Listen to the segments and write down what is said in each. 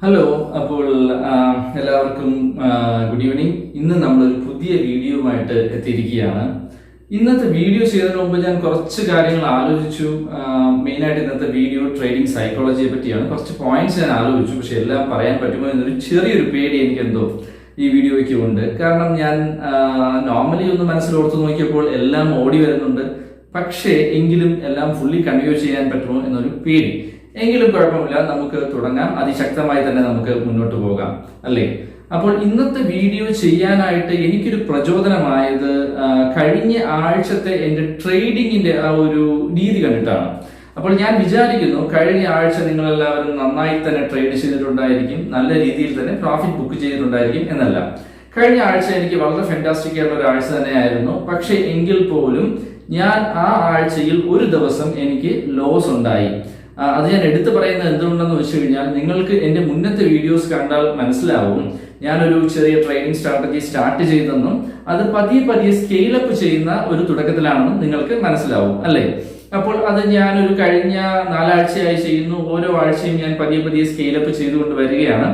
Hello. അപ്പോൾ എല്ലാവർക്കും good evening. ഇന്ന് നമ്മളൊരു പുതിയ വീഡിയോയുമായിട്ട് എത്തിയിരിക്കുകയാണ്. ഇന്നത്തെ വീഡിയോ ചെയ്യുന്നതിന് മുമ്പ് ഞാൻ കുറച്ച് കാര്യങ്ങൾ ആലോചിച്ചു. മെയിനായിട്ട് ഇന്നത്തെ വീഡിയോ ട്രേഡിംഗ് സൈക്കോളജിയെ പറ്റിയാണ്. കുറച്ച് പോയിന്റ്സ് ഞാൻ ആലോചിച്ചു, പക്ഷെ എല്ലാം പറയാൻ പറ്റുമോ എന്നൊരു ചെറിയൊരു പേടി എനിക്ക് എന്തോ ഈ വീഡിയോയ്ക്ക് ഉണ്ട്. കാരണം ഞാൻ നോർമലി ഒന്ന് മനസ്സിലോർത്ത് നോക്കിയപ്പോൾ എല്ലാം ഓടി വരുന്നുണ്ട്, പക്ഷേ എങ്കിലും എല്ലാം ഫുള്ളി കൺവ്യൂ ചെയ്യാൻ പറ്റുമോ എന്നൊരു പേടി. എങ്കിലും കുഴപ്പമില്ല, നമുക്ക് തുടങ്ങാം. അതിശക്തമായി തന്നെ നമുക്ക് മുന്നോട്ട് പോകാം, അല്ലേ? അപ്പോൾ ഇന്നത്തെ വീഡിയോ ചെയ്യാനായിട്ട് എനിക്കൊരു പ്രചോദനമായത് കഴിഞ്ഞ ആഴ്ചത്തെ എൻ്റെ ട്രേഡിങ്ങിന്റെ ആ ഒരു രീതി കണ്ടിട്ടാണ്. അപ്പോൾ ഞാൻ വിചാരിക്കുന്നു കഴിഞ്ഞ ആഴ്ച നിങ്ങളെല്ലാവരും നന്നായി തന്നെ ട്രേഡ് ചെയ്തിട്ടുണ്ടായിരിക്കും, നല്ല രീതിയിൽ തന്നെ പ്രോഫിറ്റ് ബുക്ക് ചെയ്തിട്ടുണ്ടായിരിക്കും എന്നല്ല. കഴിഞ്ഞ ആഴ്ച എനിക്ക് വളരെ ഫാന്റാസ്റ്റിക് ആയിട്ടുള്ള ഒരു ആഴ്ച തന്നെയായിരുന്നു. പക്ഷേ എങ്കിൽ പോലും ഞാൻ ആ ആഴ്ചയിൽ ഒരു ദിവസം എനിക്ക് ലോസ് ഉണ്ടായി. അത് ഞാൻ എടുത്തു പറയുന്നത് എന്തുകൊണ്ടെന്ന് വെച്ച് കഴിഞ്ഞാൽ, നിങ്ങൾക്ക് എൻ്റെ മുന്നത്തെ വീഡിയോസ് കണ്ടാൽ മനസ്സിലാവും ഞാനൊരു ചെറിയ ട്രേഡിംഗ് സ്ട്രാറ്റജി സ്റ്റാർട്ട് ചെയ്തെന്നും അത് പതിയെ പതിയെ സ്കെയിലപ്പ് ചെയ്യുന്ന ഒരു തുടക്കത്തിലാണെന്നും നിങ്ങൾക്ക് മനസ്സിലാവും, അല്ലേ? അപ്പോൾ അത് ഞാനൊരു കഴിഞ്ഞ 4 ആഴ്ചയായി ചെയ്യുന്നു. ഓരോ ആഴ്ചയും ഞാൻ പതിയെ പതിയെ സ്കെയിലപ്പ് ചെയ്തുകൊണ്ട് വരികയാണ്.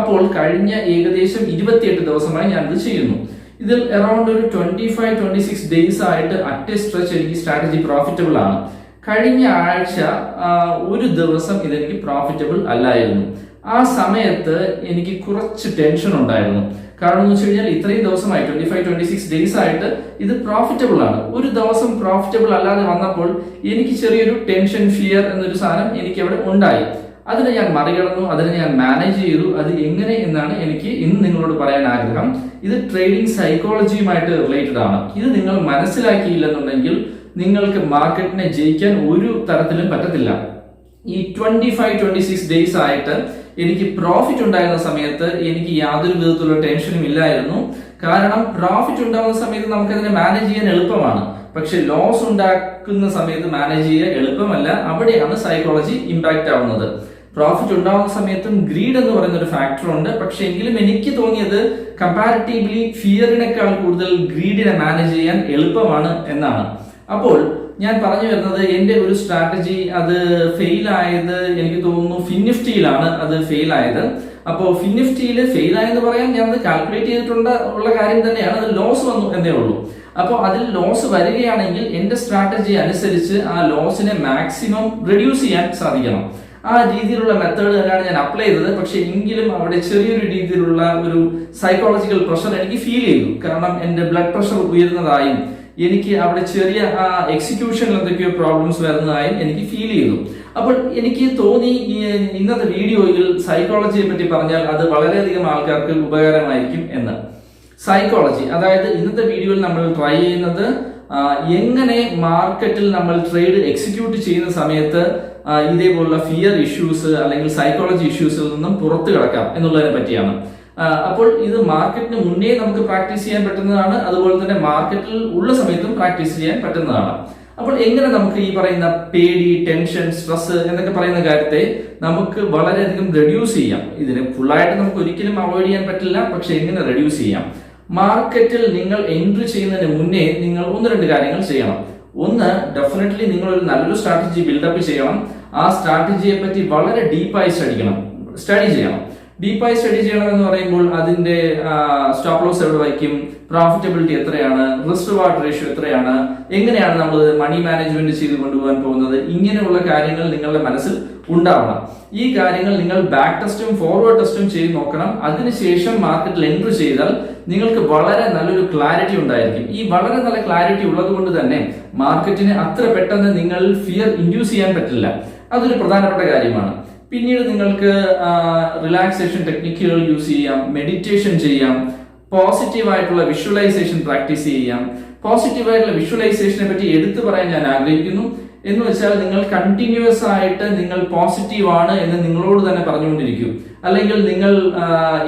അപ്പോൾ കഴിഞ്ഞ ഏകദേശം 28 ദിവസമായി ഞാനിത് ചെയ്യുന്നു. ഇതിൽ അറൌണ്ട് ഒരു 25-26 ഡേയ്സ് ആയിട്ട് അറ്റ് എ സ്ട്രെച്ച് എനിക്ക് സ്ട്രാറ്റജി പ്രോഫിറ്റബിൾ ആണ്. കഴിഞ്ഞ ആഴ്ച ഒരു ദിവസം ഇതെനിക്ക് പ്രോഫിറ്റബിൾ അല്ലായിരുന്നു. ആ സമയത്ത് എനിക്ക് കുറച്ച് ടെൻഷൻ ഉണ്ടായിരുന്നു. കാരണം എന്ന് വെച്ച് കഴിഞ്ഞാൽ ഇത്രയും ദിവസമായി 25-26 ഡേയ്സ് ആയിട്ട് ഇത് പ്രോഫിറ്റബിൾ ആണ്. ഒരു ദിവസം പ്രോഫിറ്റബിൾ അല്ലാതെ വന്നപ്പോൾ എനിക്ക് ചെറിയൊരു ടെൻഷൻ, ഫിയർ എന്നൊരു സാധനം എനിക്ക് അവിടെ ഉണ്ടായി. അതിനെ ഞാൻ മറികടന്നു, അതിനെ ഞാൻ മാനേജ് ചെയ്തു. അത് എങ്ങനെ എന്നാണ് എനിക്ക് ഇന്ന് നിങ്ങളോട് പറയാൻ ആഗ്രഹം. ഇത് ട്രേഡിംഗ് സൈക്കോളജിയുമായിട്ട് റിലേറ്റഡ് ആണ്. ഇത് നിങ്ങൾ മനസ്സിലാക്കിയില്ലെന്നുണ്ടെങ്കിൽ നിങ്ങൾക്ക് മാർക്കറ്റിനെ ജയിക്കാൻ ഒരു തരത്തിലും പറ്റത്തില്ല. ഈ 25-26 ഡേയ്സ് ആയിട്ട് എനിക്ക് പ്രോഫിറ്റ് ഉണ്ടായിരുന്ന സമയത്ത് എനിക്ക് യാതൊരു വിധത്തിലുള്ള ടെൻഷനും ഇല്ലായിരുന്നു. കാരണം പ്രോഫിറ്റ് ഉണ്ടാകുന്ന സമയത്ത് നമുക്കതിനെ മാനേജ് ചെയ്യാൻ എളുപ്പമാണ്, പക്ഷെ ലോസ് ഉണ്ടാക്കുന്ന സമയത്ത് മാനേജ് ചെയ്യാൻ എളുപ്പമല്ല. അവിടെയാണ് സൈക്കോളജി ഇമ്പാക്ട് ആവുന്നത്. പ്രോഫിറ്റ് ഉണ്ടാവുന്ന സമയത്തും ഗ്രീഡ് എന്ന് പറയുന്ന ഒരു ഫാക്ടർ ഉണ്ട്. പക്ഷെ എങ്കിലും എനിക്ക് തോന്നിയത് കമ്പാരിറ്റീവ്ലി ഫിയറിനേക്കാൾ കൂടുതൽ ഗ്രീഡിനെ മാനേജ് ചെയ്യാൻ എളുപ്പമാണ് എന്നാണ്. അപ്പോൾ ഞാൻ പറഞ്ഞു വരുന്നത്, എന്റെ ഒരു സ്ട്രാറ്റജി അത് ഫെയിൽ ആയത് എനിക്ക് തോന്നുന്നു ഫിൻനിഫ്റ്റിയിലാണ് അത് ഫെയിൽ ആയത്. അപ്പോൾ ഫിൻനിഫ്റ്റിയിൽ ഫെയിൽ ആയെന്ന് പറയാൻ ഞാൻ അത് കാൽക്കുലേറ്റ് ചെയ്തിട്ടുള്ള കാര്യം തന്നെയാണ്. അത് ലോസ് വന്നു എന്നേ ഉള്ളൂ. അപ്പോൾ അതിൽ ലോസ് വരികയാണെങ്കിൽ എന്റെ സ്ട്രാറ്റജി അനുസരിച്ച് ആ ലോസിനെ മാക്സിമം റെഡ്യൂസ് ചെയ്യാൻ സാധിക്കണം. ആ രീതിയിലുള്ള മെത്തേഡ് തന്നെയാണ് ഞാൻ അപ്ലൈ ചെയ്തത്. പക്ഷെ എങ്കിലും അവിടെ ചെറിയൊരു രീതിയിലുള്ള ഒരു സൈക്കോളജിക്കൽ പ്രഷർ എനിക്ക് ഫീൽ ചെയ്തു. കാരണം എന്റെ ബ്ലഡ് പ്രഷർ ഉയരുന്നതായും എനിക്ക് അവിടെ ചെറിയ എക്സിക്യൂഷനിൽ എന്തൊക്കെയോ പ്രോബ്ലംസ് വരുന്നതായും എനിക്ക് ഫീൽ ചെയ്തു. അപ്പോൾ എനിക്ക് തോന്നി ഇന്നത്തെ വീഡിയോയിൽ സൈക്കോളജിയെ പറ്റി പറഞ്ഞാൽ അത് വളരെയധികം ആൾക്കാർക്ക് ഉപകാരമായിരിക്കും എന്ന്. സൈക്കോളജി, അതായത് ഇന്നത്തെ വീഡിയോയിൽ നമ്മൾ ട്രൈ ചെയ്യുന്നത് എങ്ങനെ മാർക്കറ്റിൽ നമ്മൾ ട്രേഡ് എക്സിക്യൂട്ട് ചെയ്യുന്ന സമയത്ത് ഇതേപോലുള്ള ഫിയർ ഇഷ്യൂസ് അല്ലെങ്കിൽ സൈക്കോളജി ഇഷ്യൂസിൽ നിന്നും പുറത്തു കിടക്കാം എന്നുള്ളതിനെ പറ്റിയാണ്. അപ്പോൾ ഇത് മാർക്കറ്റിന് മുന്നേ നമുക്ക് പ്രാക്ടീസ് ചെയ്യാൻ പറ്റുന്നതാണ്, അതുപോലെ തന്നെ മാർക്കറ്റിൽ ഉള്ള സമയത്തും പ്രാക്ടീസ് ചെയ്യാൻ പറ്റുന്നതാണ്. അപ്പോൾ എങ്ങനെ നമുക്ക് ഈ പറയുന്ന പേടി, ടെൻഷൻ, സ്ട്രെസ് എന്നൊക്കെ പറയുന്ന കാര്യത്തെ നമുക്ക് വളരെയധികം റെഡ്യൂസ് ചെയ്യാം. ഇതിനെ ഫുള്ളായിട്ട് നമുക്ക് ഒരിക്കലും അവോയ്ഡ് ചെയ്യാൻ പറ്റില്ല, പക്ഷെ എങ്ങനെ റെഡ്യൂസ് ചെയ്യാം? മാർക്കറ്റിൽ നിങ്ങൾ എൻട്രി ചെയ്യുന്നതിന് മുന്നേ നിങ്ങൾ 1-2 കാര്യങ്ങൾ ചെയ്യണം. ഒന്ന്, ഡെഫിനറ്റ്ലി നിങ്ങൾ ഒരു നല്ലൊരു സ്ട്രാറ്റജി ബിൽഡപ്പ് ചെയ്യണം. ആ സ്ട്രാറ്റജിയെ പറ്റി വളരെ ഡീപ്പായി സ്റ്റഡി ചെയ്യണം. ഡീപ്പായി സ്റ്റഡി ചെയ്യണം എന്ന് പറയുമ്പോൾ അതിന്റെ സ്റ്റോപ്പ് ലോസ് എവിടെ വയ്ക്കും, പ്രോഫിറ്റബിലിറ്റി എത്രയാണ്, റിസ്ക് റിവാർഡ് റേഷ്യോ എത്രയാണ്, എങ്ങനെയാണ് നമ്മൾ മണി മാനേജ്മെന്റ് ചെയ്ത് കൊണ്ടുപോകാൻ പോകുന്നത്, ഇങ്ങനെയുള്ള കാര്യങ്ങൾ നിങ്ങളുടെ മനസ്സിൽ ഉണ്ടാവണം. ഈ കാര്യങ്ങൾ നിങ്ങൾ ബാക്ക് ടെസ്റ്റും ഫോർവേഡ് ടെസ്റ്റും ചെയ്ത് നോക്കണം. അതിനുശേഷം മാർക്കറ്റിൽ എൻട്രി ചെയ്താൽ നിങ്ങൾക്ക് വളരെ നല്ലൊരു ക്ലാരിറ്റി ഉണ്ടായിരിക്കും. ഈ വളരെ നല്ല ക്ലാരിറ്റി ഉള്ളത് കൊണ്ട് തന്നെ മാർക്കറ്റിന് അത്ര പെട്ടെന്ന് നിങ്ങൾ ഫിയർ ഇൻഡ്യൂസ് ചെയ്യാൻ പറ്റില്ല. അതൊരു പ്രധാനപ്പെട്ട കാര്യമാണ്. പിന്നീട് നിങ്ങൾക്ക് റിലാക്സേഷൻ ടെക്നിക്കുകൾ യൂസ് ചെയ്യാം, മെഡിറ്റേഷൻ ചെയ്യാം, പോസിറ്റീവ് ആയിട്ടുള്ള വിഷ്വലൈസേഷൻ പ്രാക്ടീസ് ചെയ്യാം. പോസിറ്റീവ് ആയിട്ടുള്ള വിഷ്വലൈസേഷനെ പറ്റി എടുത്തു പറയാൻ ഞാൻ ആഗ്രഹിക്കുന്നു. എന്ന് വെച്ചാൽ നിങ്ങൾ കണ്ടിന്യൂസ് ആയിട്ട് നിങ്ങൾ പോസിറ്റീവ് ആണ് എന്ന് നിങ്ങളോട് തന്നെ പറഞ്ഞുകൊണ്ടിരിക്കും. അല്ലെങ്കിൽ നിങ്ങൾ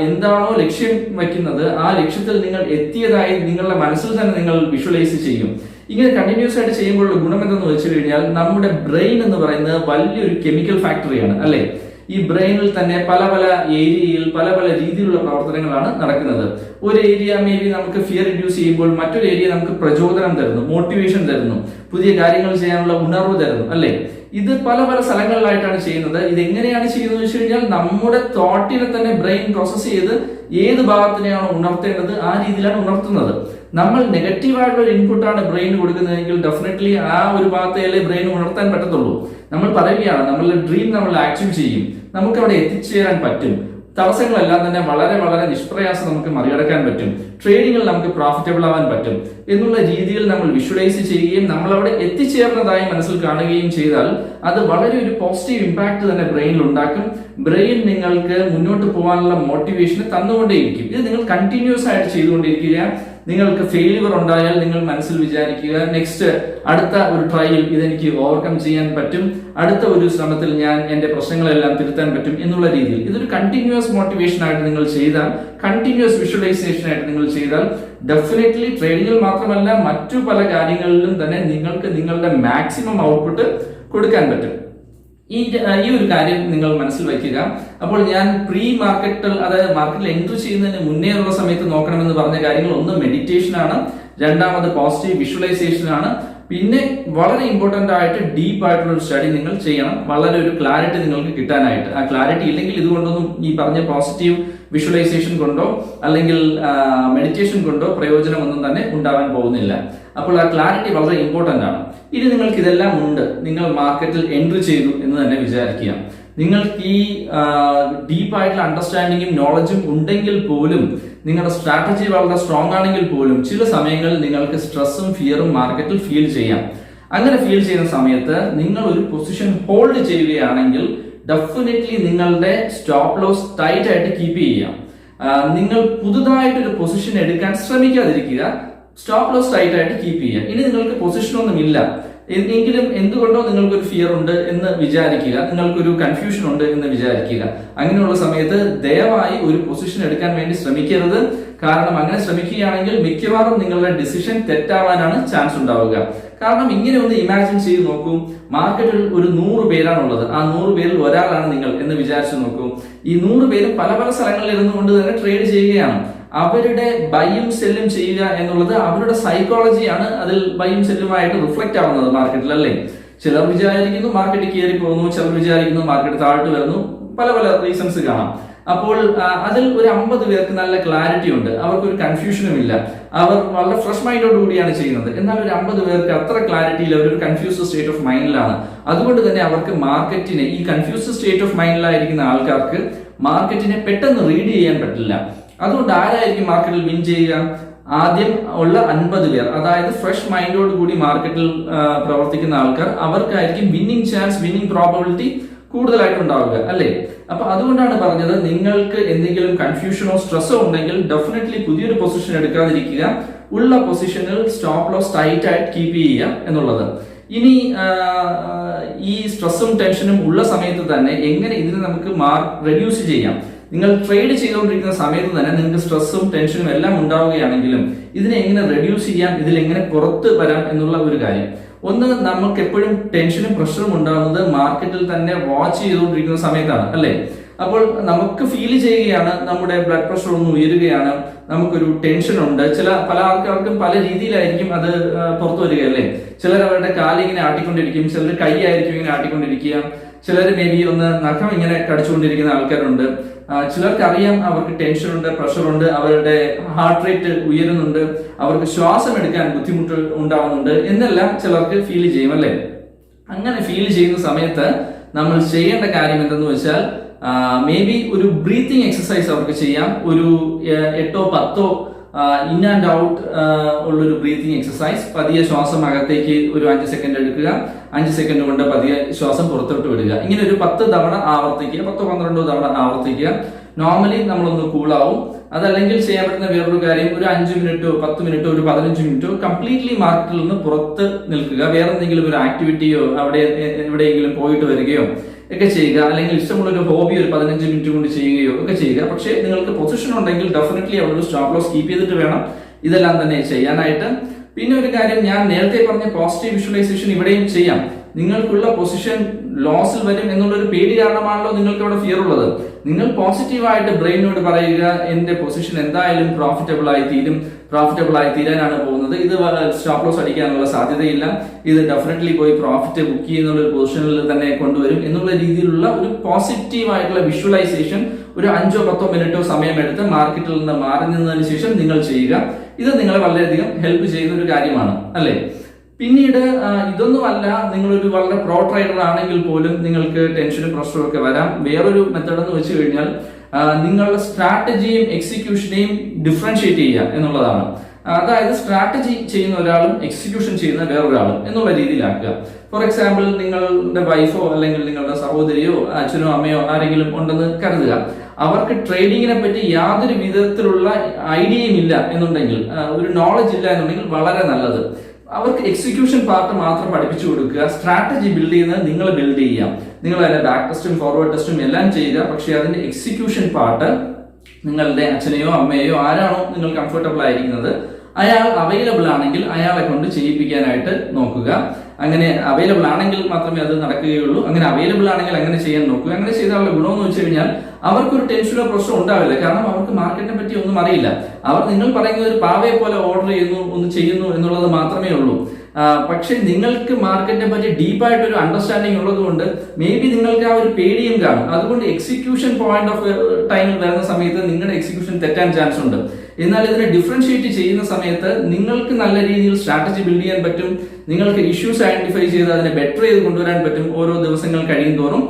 എന്താണോ ലക്ഷ്യം വയ്ക്കുന്നത് ആ ലക്ഷ്യത്തിൽ നിങ്ങൾ എത്തിയതായി നിങ്ങളുടെ മനസ്സിൽ തന്നെ നിങ്ങൾ വിഷ്വലൈസ് ചെയ്യും. ഇങ്ങനെ കണ്ടിന്യൂസ് ആയിട്ട് ചെയ്യുമ്പോഴുള്ള ഗുണം എന്തെന്ന് വെച്ച് കഴിഞ്ഞാൽ, നമ്മുടെ ബ്രെയിൻ എന്ന് പറയുന്നത് വലിയൊരു കെമിക്കൽ ഫാക്ടറിയാണ്, അല്ലെ? ഈ ബ്രെയിനിൽ തന്നെ പല പല ഏരിയയിൽ പല പല രീതിയിലുള്ള പ്രവർത്തനങ്ങളാണ് നടക്കുന്നത്. ഒരു ഏരിയ മേ ബി നമുക്ക് ഫിയർ റിഡ്യൂസ് ചെയ്യുമ്പോൾ മറ്റൊരു ഏരിയ നമുക്ക് പ്രചോദനം തരുന്നു, മോട്ടിവേഷൻ തരുന്നു, പുതിയ കാര്യങ്ങൾ ചെയ്യാനുള്ള ഉണർവ് തരുന്നു, അല്ലെ? ഇത് പല പല സ്ഥലങ്ങളിലായിട്ടാണ് ചെയ്യുന്നത്. ഇത് എങ്ങനെയാണ് ചെയ്യുന്നത് വെച്ച് കഴിഞ്ഞാൽ നമ്മുടെ തോട്ടിനെ തന്നെ ബ്രെയിൻ പ്രോസസ് ചെയ്ത് ഏത് ഭാഗത്തിനെയാണോ ഉണർത്തേണ്ടത് ആ രീതിയിലാണ് ഉണർത്തുന്നത്. നമ്മൾ നെഗറ്റീവായിട്ടുള്ള ഒരു ഇൻപുട്ടാണ് ബ്രെയിൻ കൊടുക്കുന്നതെങ്കിൽ ഡെഫിനറ്റ്ലി ആ ഒരു ഭാഗത്തേലേ ബ്രെയിൻ ഉണർത്താൻ പറ്റത്തുള്ളൂ. നമ്മൾ പറയുകയാണ് നമ്മളുടെ ഡ്രീം നമ്മൾ ആക്റ്റീവ് ചെയ്യും, നമുക്ക് അവിടെ എത്തിച്ചേരാൻ പറ്റും, തടസ്സങ്ങളെല്ലാം തന്നെ വളരെ വളരെ നിഷ്പ്രയാസം നമുക്ക് മറികടക്കാൻ പറ്റും, ട്രേഡിങ്ങിൽ നമുക്ക് പ്രോഫിറ്റബിൾ ആവാൻ പറ്റും എന്നുള്ള രീതിയിൽ നമ്മൾ വിഷ്വലൈസ് ചെയ്യുകയും നമ്മൾ അവിടെ എത്തിച്ചേർന്നതായി മനസ്സിൽ കാണുകയും ചെയ്താൽ അത് വളരെ ഒരു പോസിറ്റീവ് ഇമ്പാക്ട് തന്നെ ബ്രെയിനിൽ ഉണ്ടാക്കും. ബ്രെയിൻ നിങ്ങൾക്ക് മുന്നോട്ട് പോകാനുള്ള മോട്ടിവേഷൻ തന്നുകൊണ്ടേയിരിക്കും. ഇത് നിങ്ങൾ കണ്ടിന്യൂസ് ആയിട്ട് ചെയ്തുകൊണ്ടിരിക്കുക. നിങ്ങൾക്ക് ഫെയിലിയർ ഉണ്ടായാൽ നിങ്ങൾ മനസ്സിൽ വിചാരിക്കുക, നെക്സ്റ്റ് അടുത്ത ഒരു ട്രയൽ ഇതെനിക്ക് ഓവർകം ചെയ്യാൻ പറ്റും, അടുത്ത ഒരു ശ്രമത്തിൽ ഞാൻ എന്റെ പ്രശ്നങ്ങളെല്ലാം തിരുത്താൻ പറ്റും എന്നുള്ള രീതിയിൽ ഇതൊരു കണ്ടിന്യൂസ് മോട്ടിവേഷൻ ആയിട്ട് നിങ്ങൾ ചെയ്താൽ, കണ്ടിന്യൂസ് വിഷ്വലൈസേഷൻ ആയിട്ട് നിങ്ങൾ ചെയ്താൽ ഡെഫിനറ്റ്ലി ട്രേഡിങ്ങിൽ മാത്രമല്ല മറ്റു പല കാര്യങ്ങളിലും തന്നെ നിങ്ങൾക്ക് നിങ്ങളുടെ മാക്സിമം ഔട്ട്പുട്ട് കൊടുക്കാൻ പറ്റും. ഈ ഒരു കാര്യം നിങ്ങൾ മനസ്സിൽ വയ്ക്കുക. അപ്പോൾ ഞാൻ പ്രീ മാർക്കറ്റിൽ, അതായത് മാർക്കറ്റിൽ എൻട്രി ചെയ്യുന്നതിന് മുന്നേ ഉള്ള സമയത്ത് നോക്കണമെന്ന് പറഞ്ഞ കാര്യങ്ങൾ ഒന്ന് മെഡിറ്റേഷൻ ആണ്, രണ്ടാമത് പോസിറ്റീവ് വിഷ്വലൈസേഷൻ ആണ്, പിന്നെ വളരെ ഇമ്പോർട്ടന്റ് ആയിട്ട് ഡീപ്പ് ആയിട്ടുള്ള ഒരു സ്റ്റഡി നിങ്ങൾ ചെയ്യണം, വളരെ ഒരു ക്ലാരിറ്റി നിങ്ങൾക്ക് കിട്ടാനായിട്ട്. ആ ക്ലാരിറ്റി ഇല്ലെങ്കിൽ ഇതുകൊണ്ടൊന്നും ഈ പറഞ്ഞ പോസിറ്റീവ് വിഷ്വലൈസേഷൻ കൊണ്ടോ അല്ലെങ്കിൽ മെഡിറ്റേഷൻ കൊണ്ടോ പ്രയോജനമൊന്നും തന്നെ ഉണ്ടാവാൻ പോകുന്നില്ല. അപ്പോൾ ആ ക്ലാരിറ്റി വളരെ ഇമ്പോർട്ടന്റ് ആണ്. ഇനി നിങ്ങൾക്ക് ഇതെല്ലാം ഉണ്ട്, നിങ്ങൾ മാർക്കറ്റിൽ എൻട്രി ചെയ്തു എന്ന് തന്നെ വിചാരിക്കുക. നിങ്ങൾക്ക് ഈ ഡീപ്പായിട്ടുള്ള അണ്ടർസ്റ്റാൻഡിങ്ങും നോളജും ഉണ്ടെങ്കിൽ പോലും, നിങ്ങളുടെ സ്ട്രാറ്റജി വളരെ സ്ട്രോങ് ആണെങ്കിൽ പോലും ചില സമയങ്ങളിൽ നിങ്ങൾക്ക് സ്ട്രെസ്സും ഫിയറും മാർക്കറ്റിൽ ഫീൽ ചെയ്യാം. അങ്ങനെ ഫീൽ ചെയ്യുന്ന സമയത്ത് നിങ്ങൾ ഒരു പൊസിഷൻ ഹോൾഡ് ചെയ്യുകയാണെങ്കിൽ ഡെഫിനറ്റ്ലി നിങ്ങളുടെ സ്റ്റോപ്പ് ലോസ് ടൈറ്റ് ആയിട്ട് കീപ്പ് ചെയ്യുക. നിങ്ങൾ പുതുതായിട്ടൊരു പൊസിഷൻ എടുക്കാൻ ശ്രമിക്കാതിരിക്കുക, സ്റ്റോപ്പ് ലോസ് ടൈറ്റ് ആയിട്ട് കീപ്പ് ചെയ്യുക. ഇനി നിങ്ങൾക്ക് പൊസിഷനൊന്നും ഇല്ല എങ്കിലും എന്തുകൊണ്ടോ നിങ്ങൾക്കൊരു ഫിയർ ഉണ്ട് എന്ന് വിചാരിക്കുക, നിങ്ങൾക്കൊരു കൺഫ്യൂഷൻ ഉണ്ട് എന്ന് വിചാരിക്കുക. അങ്ങനെയുള്ള സമയത്ത് ദയവായി ഒരു പൊസിഷൻ എടുക്കാൻ വേണ്ടി ശ്രമിക്കരുത്. കാരണം അങ്ങനെ ശ്രമിക്കുകയാണെങ്കിൽ മിക്കവാറും നിങ്ങളുടെ ഡിസിഷൻ തെറ്റാവാനാണ് ചാൻസ് ഉണ്ടാവുക. കാരണം ഇങ്ങനെ ഒന്ന് ഇമാജിൻ ചെയ്ത് നോക്കൂ, മാർക്കറ്റിൽ ഒരു 100 പേരാണുള്ളത്, ആ 100 പേരിൽ ഒരാളാണ് നിങ്ങൾ എന്ന് വിചാരിച്ചു നോക്കൂ. ഈ 100 പേരും പല പല സ്ഥലങ്ങളിൽ ഇരുന്നുകൊണ്ട് തന്നെ ട്രേഡ് ചെയ്യുകയാണ്. അവരുടെ ബൈയും സെല്ലും ചെയ്യുക എന്നുള്ളത് അവരുടെ സൈക്കോളജിയാണ് അതിൽ ബൈയും സെല്ലുമായിട്ട് റിഫ്ലക്ട് ആവുന്നത് മാർക്കറ്റിൽ, അല്ലേ? ചിലർ വിചാരിക്കുന്നു മാർക്കറ്റ് കയറി പോകുന്നു, ചിലർ വിചാരിക്കുന്നു മാർക്കറ്റ് താഴ്ത്തു വരുന്നു, പല പല റീസൺസ് കാണാം. അപ്പോൾ അതിൽ ഒരു 50 പേർക്ക് നല്ല ക്ലാരിറ്റി ഉണ്ട്, അവർക്കൊരു കൺഫ്യൂഷനും ഇല്ല, അവർ വളരെ ഫ്രഷ് മൈൻഡോട് കൂടിയാണ് ചെയ്യുന്നത്. എന്നാൽ ഒരു 50 പേർക്ക് അത്ര ക്ലാരിറ്റിയിൽ അവരൊരു കൺഫ്യൂസ്ഡ് സ്റ്റേറ്റ് ഓഫ് മൈൻഡിലാണ്. അതുകൊണ്ട് തന്നെ അവർക്ക് മാർക്കറ്റിനെ, ഈ കൺഫ്യൂസ്ഡ് സ്റ്റേറ്റ് ഓഫ് മൈൻഡിലായിരിക്കുന്ന ആൾക്കാർക്ക് മാർക്കറ്റിനെ പെട്ടെന്ന് റീഡ് ചെയ്യാൻ പറ്റില്ല. അതുകൊണ്ട് ആരായിരിക്കും മാർക്കറ്റിൽ വിൻ ചെയ്യുക? ആദ്യം ഉള്ള 50 പേർ, അതായത് ഫ്രഷ് മൈൻഡോട് കൂടി മാർക്കറ്റിൽ പ്രവർത്തിക്കുന്ന ആൾക്കാർ, അവർക്കായിരിക്കും വിന്നിംഗ് ചാൻസ്, വിന്നിംഗ് പ്രോബബിലിറ്റി കൂടുതലായിട്ടുണ്ടാവുക, അല്ലേ? അപ്പൊ അതുകൊണ്ടാണ് പറഞ്ഞത്, നിങ്ങൾക്ക് എന്തെങ്കിലും കൺഫ്യൂഷനോ സ്ട്രെസ്സോ ഉണ്ടെങ്കിൽ ഡെഫിനറ്റ്ലി പുതിയൊരു പൊസിഷൻ എടുക്കാതിരിക്കുക, ഉള്ള പൊസിഷനിൽ സ്റ്റോപ്പ് ലോസ് ടൈറ്റ് ആയിട്ട് കീപ്പ് ചെയ്യുക എന്നുള്ളത്. ഇനി ഈ സ്ട്രെസ്സും ടെൻഷനും ഉള്ള സമയത്ത് തന്നെ എങ്ങനെ ഇതിനെ നമുക്ക് റെഡ്യൂസ് ചെയ്യാം? നിങ്ങൾ ട്രേഡ് ചെയ്തുകൊണ്ടിരിക്കുന്ന സമയത്ത് തന്നെ നിങ്ങൾക്ക് സ്ട്രെസ്സും ടെൻഷനും എല്ലാം ഉണ്ടാവുകയാണെങ്കിലും ഇതിനെ എങ്ങനെ റെഡ്യൂസ് ചെയ്യാം, ഇതിൽ എങ്ങനെ പുറത്ത് വരാം എന്നുള്ള ഒരു കാര്യം. ഒന്ന്, നമുക്ക് എപ്പോഴും ടെൻഷനും പ്രഷറും ഉണ്ടാകുന്നത് മാർക്കറ്റിൽ തന്നെ വാച്ച് ചെയ്തുകൊണ്ടിരിക്കുന്ന സമയത്താണ്, അല്ലേ? അപ്പോൾ നമുക്ക് ഫീൽ ചെയ്യുകയാണ് നമ്മുടെ ബ്ലഡ് പ്രഷർ ഒന്ന് ഉയരുകയാണ്, നമുക്കൊരു ടെൻഷൻ ഉണ്ട്. പല ആൾക്കാർക്കും പല രീതിയിലായിരിക്കും അത് പുറത്തു വരിക, അല്ലേ? ചിലർ അവരുടെ കാലിങ്ങനെ ആട്ടിക്കൊണ്ടിരിക്കും, ചിലർ കൈ ആയിരിക്കും ഇങ്ങനെ ആട്ടിക്കൊണ്ടിരിക്കുക, ചിലർ മേ ബി ഒന്ന് നഖം ഇങ്ങനെ കടിച്ചുകൊണ്ടിരിക്കുന്ന ആൾക്കാരുണ്ട്. ചിലർക്ക് അറിയാം അവർക്ക് ടെൻഷൻ ഉണ്ട്, പ്രഷർ ഉണ്ട്, അവരുടെ ഹാർട്ട് റേറ്റ് ഉയരുന്നുണ്ട്, അവർക്ക് ശ്വാസം എടുക്കാൻ ബുദ്ധിമുട്ട് ഉണ്ടാവുന്നുണ്ട് എന്നെല്ലാം ചിലർക്ക് ഫീൽ ചെയ്യും, അല്ലേ? അങ്ങനെ ഫീൽ ചെയ്യുന്ന സമയത്ത് നമ്മൾ ചെയ്യേണ്ട കാര്യം എന്തെന്ന് വെച്ചാൽ, മേ ബി ഒരു ബ്രീത്തിങ് എക്സസൈസ് അവർക്ക് ചെയ്യാം. ഒരു 8 or 10 ഇൻ ആൻഡ് ഔട്ട് ഉള്ളൊരു ബ്രീത്തിങ് എക്സസൈസ്. പതിയെ ശ്വാസം അകത്തേക്ക് ഒരു 5 സെക്കൻഡ് എടുക്കുക, 5 സെക്കൻഡ് കൊണ്ട് പതിയെ ശ്വാസം പുറത്തോട്ട് വിടുക. ഇങ്ങനെ ഒരു 10 തവണ ആവർത്തിക്കുക, 10-12 തവണ ആവർത്തിക്കുക. നോർമലി നമ്മളൊന്ന് കൂളാവും. അതല്ലെങ്കിൽ ചെയ്യാൻ പറ്റുന്ന വേറൊരു കാര്യം, ഒരു 5 മിനിറ്റോ 10 മിനിറ്റോ ഒരു 15 മിനിറ്റോ കംപ്ലീറ്റ്ലി മാർക്കറ്റിൽ നിന്ന് പുറത്ത് നിൽക്കുക. വേറെ എന്തെങ്കിലും ഒരു ആക്ടിവിറ്റിയോ അവിടെ എവിടെയെങ്കിലും പോയിട്ട് വരികയോ ഒക്കെ ചെയ്യുക. അല്ലെങ്കിൽ ഇഷ്ടമുള്ള ഒരു ഹോബി ഒരു 15 മിനിറ്റ് കൊണ്ട് ചെയ്യുകയോ ഒക്കെ ചെയ്യുക. പക്ഷേ നിങ്ങൾക്ക് പൊസിഷൻ ഉണ്ടെങ്കിൽ ഡെഫിനറ്റ്ലി അവിടെ ഒരു സ്റ്റോപ്പ് ലോസ് കീപ്പ് ചെയ്തിട്ട് വേണം ഇതെല്ലാം തന്നെ ചെയ്യാനായിട്ട്. പിന്നെ ഒരു കാര്യം, ഞാൻ നേരത്തെ പറഞ്ഞ പോസിറ്റീവ് വിഷ്വലൈസേഷൻ ഇവിടെയും ചെയ്യാം. നിങ്ങൾക്കുള്ള പൊസിഷൻ ലോസിൽ വരും എന്നുള്ളൊരു പേടി കാരണമാണല്ലോ നിങ്ങൾക്ക് അവിടെ ഫിയർ ഉള്ളത്. നിങ്ങൾ പോസിറ്റീവായിട്ട് ബ്രെയിനോട് പറയുക, എന്റെ പൊസിഷൻ എന്തായാലും പ്രോഫിറ്റബിൾ ആയി തീരാനാണ് പോകുന്നത്, ഇത് സ്റ്റോപ്പ് ലോസ് അടിക്കാനുള്ള സാധ്യതയില്ല, ഇത് ഡെഫിനറ്റ്ലി പോയി പ്രോഫിറ്റ് ബുക്ക് ചെയ്യുന്ന ഒരു പൊസിഷനിൽ തന്നെ കൊണ്ടുവരും എന്നുള്ള രീതിയിലുള്ള ഒരു പോസിറ്റീവ് ആയിട്ടുള്ള വിഷ്വലൈസേഷൻ ഒരു 5-10 മിനിറ്റോ സമയമെടുത്ത് മാർക്കറ്റിൽ നിന്ന് മാറി നിന്നതിന് ശേഷം നിങ്ങൾ ചെയ്യുക. ഇത് നിങ്ങളെ വളരെയധികം ഹെൽപ്പ് ചെയ്യുന്ന ഒരു കാര്യമാണ്, അല്ലേ? പിന്നീട് ഇതൊന്നുമല്ല, നിങ്ങളൊരു വളരെ പ്രോ ട്രേഡർ ആണെങ്കിൽ പോലും നിങ്ങൾക്ക് ടെൻഷനും പ്രഷറും ഒക്കെ വരാം. വേറൊരു മെത്തേഡ് എന്ന് വെച്ച് കഴിഞ്ഞാൽ നിങ്ങളുടെ സ്ട്രാറ്റജിയും എക്സിക്യൂഷനെയും ഡിഫറൻഷിയേറ്റ് ചെയ്യുക എന്നുള്ളതാണ്. അതായത് സ്ട്രാറ്റജി ചെയ്യുന്ന ഒരാളും എക്സിക്യൂഷൻ ചെയ്യുന്ന വേറൊരാളും എന്നുള്ള രീതിയിലാക്കുക. ഫോർ എക്സാമ്പിൾ, നിങ്ങളുടെ വൈഫോ അല്ലെങ്കിൽ നിങ്ങളുടെ സഹോദരിയോ അച്ഛനോ അമ്മയോ ആരെങ്കിലും ഉണ്ടെന്ന് കരുതുക. അവർക്ക് ട്രേഡിങ്ങിനെ പറ്റി യാതൊരു വിധത്തിലുള്ള ഐഡിയയും ഇല്ല എന്നുണ്ടെങ്കിൽ, ഒരു നോളജ് ഇല്ല എന്നുണ്ടെങ്കിൽ വളരെ നല്ലത്. അവർക്ക് എക്സിക്യൂഷൻ പാർട്ട് മാത്രം പഠിപ്പിച്ചു കൊടുക്കുക. സ്ട്രാറ്റജി ബിൽഡ് ചെയ്യുന്നത് നിങ്ങൾ ബിൽഡ് ചെയ്യാം. നിങ്ങൾ അതിന്റെ ബാക്ക് ടെസ്റ്റും ഫോർവേഡ് ടെസ്റ്റും എല്ലാം ചെയ്യുക. പക്ഷെ അതിന്റെ എക്സിക്യൂഷൻ പാർട്ട് നിങ്ങളുടെ അച്ഛനെയോ അമ്മയെയോ ആരാണോ നിങ്ങൾ കംഫർട്ടബിൾ ആയിരിക്കുന്നത് അയാൾ അവൈലബിൾ ആണെങ്കിൽ അയാളെ കൊണ്ട് ചെയ്യിപ്പിക്കാനായിട്ട് നോക്കുക. അങ്ങനെ അവൈലബിൾ ആണെങ്കിൽ മാത്രമേ അത് നടക്കുകയുള്ളൂ. അങ്ങനെ അവൈലബിൾ ആണെങ്കിൽ അങ്ങനെ ചെയ്യാൻ നോക്കുക. അങ്ങനെ ചെയ്താലുള്ള ഗുണമെന്ന് വെച്ച് കഴിഞ്ഞാൽ അവർക്കൊരു ടെൻഷനോ പ്രശ്നമോ ഉണ്ടാവില്ല. കാരണം അവർക്ക് മാർക്കറ്റിനെ പറ്റി ഒന്നും അറിയില്ല. അവർ നിങ്ങൾ പറയുന്നത് ഒരു പാവയെ പോലെ ഓർഡർ ചെയ്യുന്നു, ഒന്ന് ചെയ്യുന്നു എന്നുള്ളത് മാത്രമേ ഉള്ളൂ. പക്ഷെ നിങ്ങൾക്ക് മാർക്കറ്റിനെ പറ്റി ഡീപ്പായിട്ട് ഒരു അണ്ടർസ്റ്റാൻഡിങ് ഉള്ളത് കൊണ്ട് മേ ബി നിങ്ങൾക്ക് ആ ഒരു പേടിയും കാണും. അതുകൊണ്ട് എക്സിക്യൂഷൻ പോയിന്റ് ഓഫ് ടൈമിൽ വരുന്ന സമയത്ത് നിങ്ങളുടെ എക്സിക്യൂഷൻ തെറ്റാൻ ചാൻസ് ഉണ്ട്. എന്നാൽ ഇതിനെ ഡിഫറൻഷിയേറ്റ് ചെയ്യുന്ന സമയത്ത് നിങ്ങൾക്ക് നല്ല രീതിയിൽ സ്ട്രാറ്റജി ബിൽഡ് ചെയ്യാൻ പറ്റും. നിങ്ങൾക്ക് ഇഷ്യൂസ് ഐഡന്റിഫൈ ചെയ്ത് അതിനെ ബെറ്റർ ചെയ്ത് കൊണ്ടുവരാൻ പറ്റും ഓരോ ദിവസങ്ങൾ കഴിയും തോറും.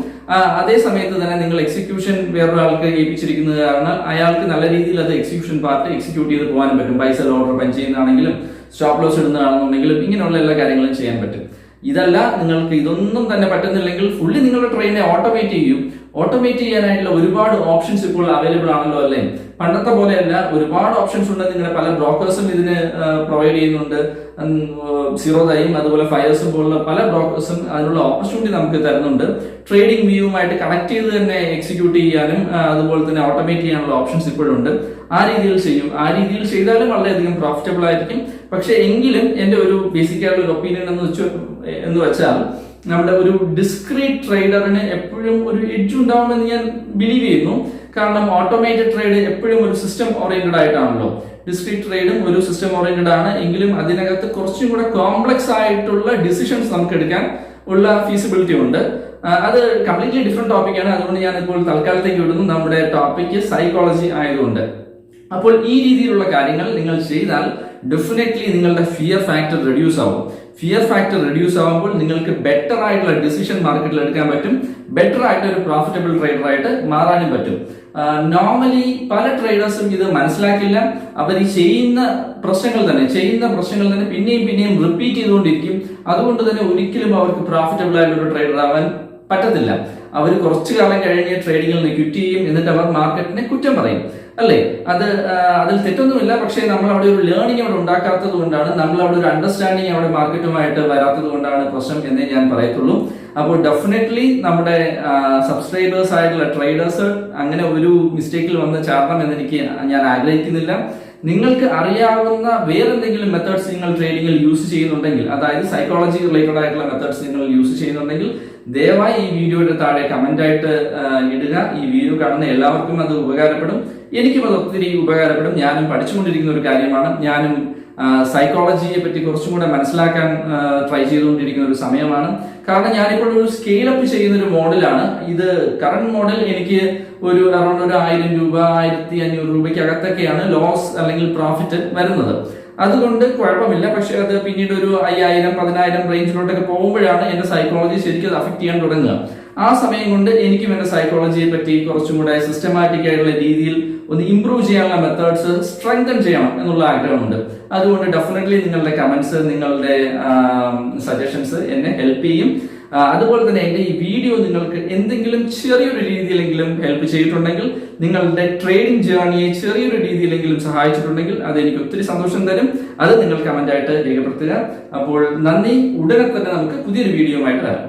അതേ സമയത്ത് തന്നെ നിങ്ങൾ എക്സിക്യൂഷൻ വേറൊരാൾക്ക് ഏൽപ്പിച്ചിരിക്കുന്നത് കാരണം അയാൾക്ക് നല്ല രീതിയിൽ അത് എക്സിക്യൂഷൻ പാർട്ട് എക്സിക്യൂട്ട് ചെയ്ത് പോകാനും പറ്റും. ബൈ സെൽ ഓർഡർ പഞ്ച് ചെയ്യുന്നതാണെങ്കിലും സ്റ്റോപ്പ് ലോസ് ഇടുന്നതാണെന്നുണ്ടെങ്കിലും ഇങ്ങനെയുള്ള എല്ലാ കാര്യങ്ങളും ചെയ്യാൻ പറ്റും. ഇതല്ല, നിങ്ങൾക്ക് ഇതൊന്നും തന്നെ പറ്റുന്നില്ലെങ്കിൽ ഫുള്ളി നിങ്ങളുടെ ട്രെയിനെ ഓട്ടോമേറ്റ് ചെയ്യും. ഓട്ടോമേറ്റ് ചെയ്യാനായിട്ടുള്ള ഒരുപാട് ഓപ്ഷൻസ് ഇപ്പോൾ അവൈലബിൾ ആണല്ലോ, അല്ലേ? പണ്ടത്തെ പോലെയല്ല, ഒരുപാട് ഓപ്ഷൻസ് ഉണ്ട്. നിങ്ങളുടെ പല ബ്രോക്കേഴ്സും ഇതിന് പ്രൊവൈഡ് ചെയ്യുന്നുണ്ട്. സീറോദയും അതുപോലെ ഫയേഴ്സും പോലുള്ള പല ബ്രോക്കേഴ്സും അതിനുള്ള ഓപ്പർച്യൂണിറ്റി നമുക്ക് തരുന്നുണ്ട്. ട്രേഡിംഗ് വ്യൂവുമായിട്ട് കണക്ട് ചെയ്ത് തന്നെ എക്സിക്യൂട്ട് ചെയ്യാനും അതുപോലെ തന്നെ ഓട്ടോമേറ്റ് ചെയ്യാനുള്ള ഓപ്ഷൻസ് ഇപ്പോഴുണ്ട്. ആ രീതിയിൽ ചെയ്യും. ആ രീതിയിൽ ചെയ്താലും വളരെയധികം പ്രോഫിറ്റബിൾ ആയിരിക്കും. പക്ഷെ എങ്കിലും എന്റെ ഒരു ബേസിക് ആയിട്ടുള്ള ഒരു ഒപ്പീനിയൻ എന്ന് വെച്ചാൽ നമ്മുടെ ഒരു ഡിസ്ക്രീറ്റ് ട്രേഡറിന് എപ്പോഴും ഒരു എഡ്ജ് ഉണ്ടാവുമെന്ന് ഞാൻ ബിലീവ് ചെയ്യുന്നു. കാരണം ഓട്ടോമേറ്റഡ് ട്രേഡ് എപ്പോഴും ഒരു സിസ്റ്റം ഓറിയന്റഡ് ആയിട്ടാണല്ലോ. ഡിസ്ക്രീറ്റ് ട്രേഡും ഒരു സിസ്റ്റം ഓറിയന്റഡ് ആണ്. എങ്കിലും അതിനകത്ത് കുറച്ചും കൂടെ കോംപ്ലക്സ് ആയിട്ടുള്ള ഡിസിഷൻസ് നമുക്ക് എടുക്കാൻ ഉള്ള ഫീസിബിലിറ്റി ഉണ്ട്. അത് കംപ്ലീറ്റ്ലി ഡിഫറെന്റ് ടോപ്പിക്കാണ്. അതുകൊണ്ട് ഞാൻ ഇപ്പോൾ തൽക്കാലത്തേക്ക് വിടുന്നു. നമ്മുടെ ടോപ്പിക്ക് സൈക്കോളജി ആയതുകൊണ്ട്. അപ്പോൾ ഈ രീതിയിലുള്ള കാര്യങ്ങൾ നിങ്ങൾ ചെയ്താൽ ഡെഫിനറ്റ്ലി നിങ്ങളുടെ ഫിയർ ഫാക്ടർ റെഡ്യൂസ് ആവും. ഫിയർ ഫാക്ടർ റെഡ്യൂസ് ആവുമ്പോൾ നിങ്ങൾക്ക് ബെറ്റർ ആയിട്ടുള്ള ഡിസിഷൻ മാർക്കറ്റിൽ എടുക്കാൻ പറ്റും. ബെറ്റർ ആയിട്ട് ഒരു പ്രോഫിറ്റബിൾ ട്രേഡർ ആയിട്ട് മാറാനും പറ്റും. നോർമലി പല ട്രേഡേഴ്സും ഇത് മനസ്സിലാക്കില്ല. അവർ ഈ ചെയ്യുന്ന പ്രശ്നങ്ങൾ തന്നെ പിന്നെയും റിപ്പീറ്റ് ചെയ്തുകൊണ്ടിരിക്കും. അതുകൊണ്ട് തന്നെ ഒരിക്കലും അവർക്ക് പ്രോഫിറ്റബിൾ ആയിട്ടുള്ള ഒരു ട്രേഡർ ആവാൻ പറ്റത്തില്ല. അവർ കുറച്ചു കാലം കഴിഞ്ഞ് ട്രേഡിങ്ങിൽ നിന്ന് ക്വിറ്റ് ചെയ്യും. എന്നിട്ട് അവർ മാർക്കറ്റിനെ കുറ്റം പറയും, അല്ലേ? അതിൽ തെറ്റൊന്നുമില്ല. പക്ഷേ നമ്മൾ അവിടെ ഒരു ലേണിംഗ് അവിടെ ഉണ്ടാക്കാത്തത് കൊണ്ടാണ്, നമ്മൾ അവിടെ ഒരു അണ്ടർസ്റ്റാൻഡിങ് അവിടെ മാർക്കറ്റുമായിട്ട് വരാത്തത് കൊണ്ടാണ് പ്രശ്നം എന്നേ ഞാൻ പറയത്തുള്ളൂ. അപ്പോൾ ഡെഫിനറ്റ്ലി നമ്മുടെ സബ്സ്ക്രൈബേഴ്സ് ആയിട്ടുള്ള ട്രേഡേഴ്സ് അങ്ങനെ ഒരു മിസ്റ്റേക്കിൽ വന്ന് ചാടണം എന്നെനിക്ക് ഞാൻ ആഗ്രഹിക്കുന്നില്ല. നിങ്ങൾക്ക് അറിയാവുന്ന വേറെന്തെങ്കിലും മെത്തേഡ്സ് നിങ്ങൾ ട്രേഡിങ്ങിൽ യൂസ് ചെയ്യുന്നുണ്ടെങ്കിൽ, അതായത് സൈക്കോളജി റിലേറ്റഡ് ആയിട്ടുള്ള മെത്തേഡ്സ് നിങ്ങൾ യൂസ് ചെയ്യുന്നുണ്ടെങ്കിൽ ദയവായി ഈ വീഡിയോയുടെ താഴെ കമന്റ് ആയിട്ട് ഇടുക. ഈ വീഡിയോ കാണുന്ന എല്ലാവർക്കും അത് ഉപകാരപ്പെടും. എനിക്കും അത് ഒത്തിരി ഉപകാരപ്പെടും. ഞാനും പഠിച്ചുകൊണ്ടിരിക്കുന്ന ഒരു കാര്യമാണ്. ഞാനും സൈക്കോളജിയെ പറ്റി കുറച്ചും കൂടെ മനസ്സിലാക്കാൻ ട്രൈ ചെയ്തുകൊണ്ടിരിക്കുന്ന ഒരു സമയമാണ്. കാരണം ഞാനിപ്പോൾ ഒരു സ്കെയിൽ അപ്പ് ചെയ്യുന്ന ഒരു മോഡലാണ്. ഇത് കറന്റ് മോഡൽ എനിക്ക് ഒരു അറൌണ്ട് ഒരു 1000 രൂപ 1500 രൂപയ്ക്ക് അകത്തൊക്കെയാണ് ലോസ് അല്ലെങ്കിൽ പ്രോഫിറ്റ് വരുന്നത്. അതുകൊണ്ട് കുഴപ്പമില്ല. പക്ഷെ അത് പിന്നീട് ഒരു 5000 10,000 റേഞ്ചിലോട്ടൊക്കെ പോകുമ്പോഴാണ് എന്റെ സൈക്കോളജി ശരിക്കും അത് അഫക്ട് ചെയ്യാൻ തുടങ്ങുക. ആ സമയം കൊണ്ട് എനിക്കും എന്റെ സൈക്കോളജിയെ പറ്റി കുറച്ചും കൂടെ സിസ്റ്റമാറ്റിക് ആയിട്ടുള്ള രീതിയിൽ ഒന്ന് ഇംപ്രൂവ് ചെയ്യാനുള്ള മെത്തേഡ്സ് സ്ട്രെങ്തൻ ചെയ്യണം എന്നുള്ള ആഗ്രഹമുണ്ട്. അതുകൊണ്ട് ഡെഫിനറ്റ്ലി നിങ്ങളുടെ കമന്റ്സ്, നിങ്ങളുടെ സജഷൻസ് എന്നെ ഹെൽപ്പ് ചെയ്യും. അതുപോലെ തന്നെ എന്റെ ഈ വീഡിയോ നിങ്ങൾക്ക് എന്തെങ്കിലും ചെറിയൊരു രീതിയിലെങ്കിലും ഹെൽപ്പ് ചെയ്തിട്ടുണ്ടെങ്കിൽ, നിങ്ങളുടെ ട്രേഡിംഗ് ജേർണിയെ ചെറിയൊരു രീതിയിലെങ്കിലും സഹായിച്ചിട്ടുണ്ടെങ്കിൽ അത് എനിക്ക് ഒത്തിരി സന്തോഷം തരും. അത് നിങ്ങൾ കമന്റ് ആയിട്ട് രേഖപ്പെടുത്തുക. അപ്പോൾ നന്ദി. ഉടനെ തന്നെ നമുക്ക് പുതിയൊരു വീഡിയോ ആയിട്ട് വരാം.